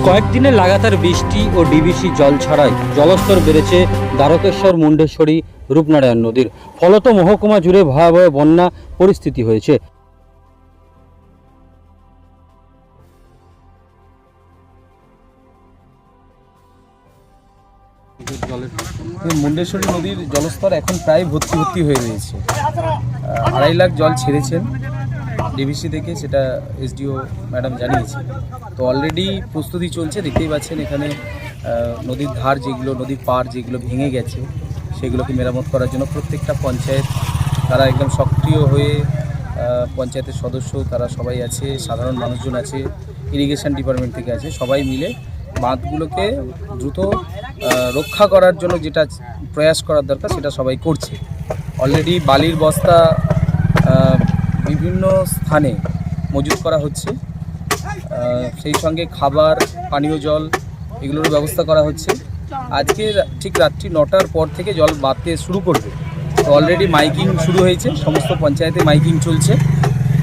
কয়েকদিনের লাগাতার বৃষ্টি ও ডিবিসি জল ছাড়াই জলস্তর বেড়েছে দ্বারকেশ্বর মুন্ডেশ্বরী রূপনারায়ণ নদীর। ফলত মহকুমা জুড়ে ভয়াবহ বন্যা পরিস্থিতি হয়েছে। মুন্ডেশ্বরী নদীর জলস্তর এখন প্রায় ভর্তি হয়ে রয়েছে। 2.5 লাখ জল ছেড়েছেন ডিভিসি থেকে, সেটা এসডিও ম্যাডাম জানিয়েছে। তো অলরেডি প্রস্তুতি চলছে, দেখতেই পাচ্ছেন এখানে নদীর ধার যেগুলো, নদীর পাড় যেগুলো ভেঙে গেছে সেগুলোকে মেরামত করার জন্য প্রত্যেকটা পঞ্চায়েত তারা একদম সক্রিয় হয়ে, পঞ্চায়েতের সদস্য তারা সবাই আছে, সাধারণ মানুষজন আছে, ইরিগেশন ডিপার্টমেন্ট থেকে আছে, সবাই মিলে বাঁধগুলোকে দ্রুত রক্ষা করার জন্য যেটা প্রয়াস করার দরকার সেটা সবাই করছে। অলরেডি বালির বস্তা বিভিন্ন স্থানে মজুত করা হচ্ছে, সেই সঙ্গে খাবার, পানীয় জল এগুলোর ব্যবস্থা করা হচ্ছে। আজকে ঠিক রাত্রি 9টার পর থেকে জল বাড়তে শুরু করবে। তো অলরেডি মাইকিং শুরু হয়েছে, সমস্ত পঞ্চায়েতে মাইকিং চলছে।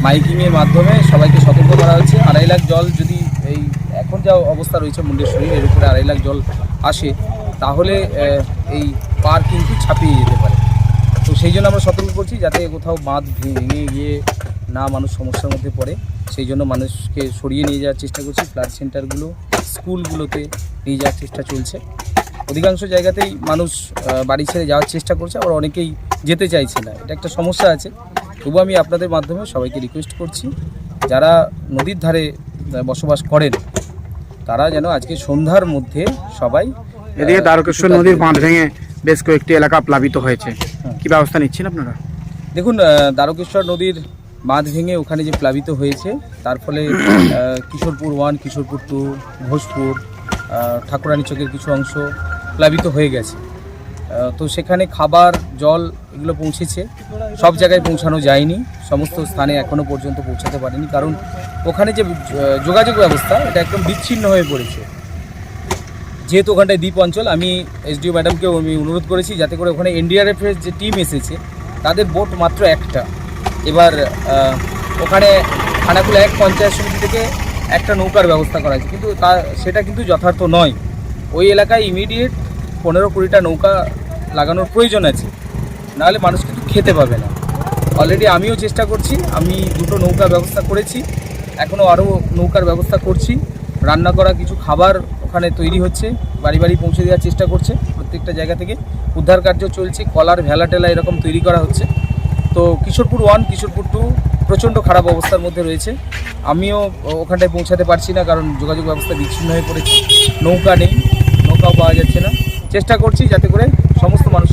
মাইকিংয়ের মাধ্যমে সবাইকে সতর্ক করা হচ্ছে। 2.5 লাখ জল যদি এই এখন যা অবস্থা রয়েছে মুন্ডেশ্বরী, এর উপরে 2.5 লাখ জল আসে তাহলে এই পার কিন্তু ছাপিয়ে যেতে পারে। তো সেই জন্য আমরা সতর্ক করছি যাতে কোথাও বাঁধ ভেঙে গিয়ে না মানুষ সমস্যার মধ্যে পড়ে। সেই জন্য মানুষকে সরিয়ে নিয়ে যাওয়ার চেষ্টা করছি। ফ্লাড সেন্টারগুলো, স্কুলগুলোতে নিয়ে যাওয়ার চেষ্টা চলছে। অধিকাংশ জায়গাতেই মানুষ বাড়ি ছেড়ে যাওয়ার চেষ্টা করছে, আবার অনেকেই যেতে চাইছে না। এটা একটা সমস্যা আছে। তবু আমি আপনাদের মাধ্যমে সবাইকে রিকোয়েস্ট করছি, যারা নদীর ধারে বসবাস করেন তারা যেন আজকে সন্ধ্যার মধ্যে সবাই। এদিকে দ্বারকেশ্বর নদীর বাঁধ ভেঙে বেশ কয়েকটি এলাকা প্লাবিত হয়েছে, কি ব্যবস্থা নিচ্ছেন আপনারা? দেখুন, দ্বারকেশ্বর নদীর বাঁধ ভেঙে ওখানে যে প্লাবিত হয়েছে তার ফলে কিশোরপুর 1, কিশোরপুর 2, ঘোষপুর, ঠাকুরানী চকের কিছু অংশ প্লাবিত হয়ে গেছে। তো সেখানে খাবার, জল এগুলো পৌঁছেছে, সব জায়গায় পৌঁছানো যায়নি, সমস্ত স্থানে এখনও পর্যন্ত পৌঁছাতে পারেনি, কারণ ওখানে যে যোগাযোগ ব্যবস্থা এটা একদম বিচ্ছিন্ন হয়ে পড়েছে। যেহেতু ওখানটায় দ্বীপ অঞ্চল, আমি এসডিও ম্যাডামকেও আমি অনুরোধ করেছি যাতে করে ওখানে এনডিআরএফের যে টিম এসেছে তাদের বোট মাত্র একটা। এবার ওখানে খানাকুলা 1 পঞ্চায়েত সমিতি থেকে একটা নৌকার ব্যবস্থা করা হয়েছে, কিন্তু সেটা কিন্তু যথার্থ নয়। ওই এলাকায় ইমিডিয়েট 15-20টা নৌকা লাগানোর প্রয়োজন আছে, নাহলে মানুষ কিন্তু খেতে পাবে না। অলরেডি আমিও চেষ্টা করছি, আমি 2টো নৌকা ব্যবস্থা করেছি, এখনও আরও নৌকার ব্যবস্থা করছি। রান্না করা কিছু খাবার ওখানে তৈরি হচ্ছে, বাড়ি বাড়ি পৌঁছে দেওয়ার চেষ্টা করছে। প্রত্যেকটা জায়গা থেকে উদ্ধার কার্য চলছে, কলার ভেলা টেলা এরকম তৈরি করা হচ্ছে। তো কিশোরপুর 1, কিশোরপুর 2 প্রচণ্ড খারাপ অবস্থার মধ্যে রয়েছে। আমিও ওখানটায় পৌঁছাতে পারছি না, কারণ যোগাযোগ ব্যবস্থা বিচ্ছিন্ন হয়ে পড়েছে, নৌকা নেই, নৌকাও পাওয়া যাচ্ছে না। চেষ্টা করছি যাতে করে সমস্ত মানুষ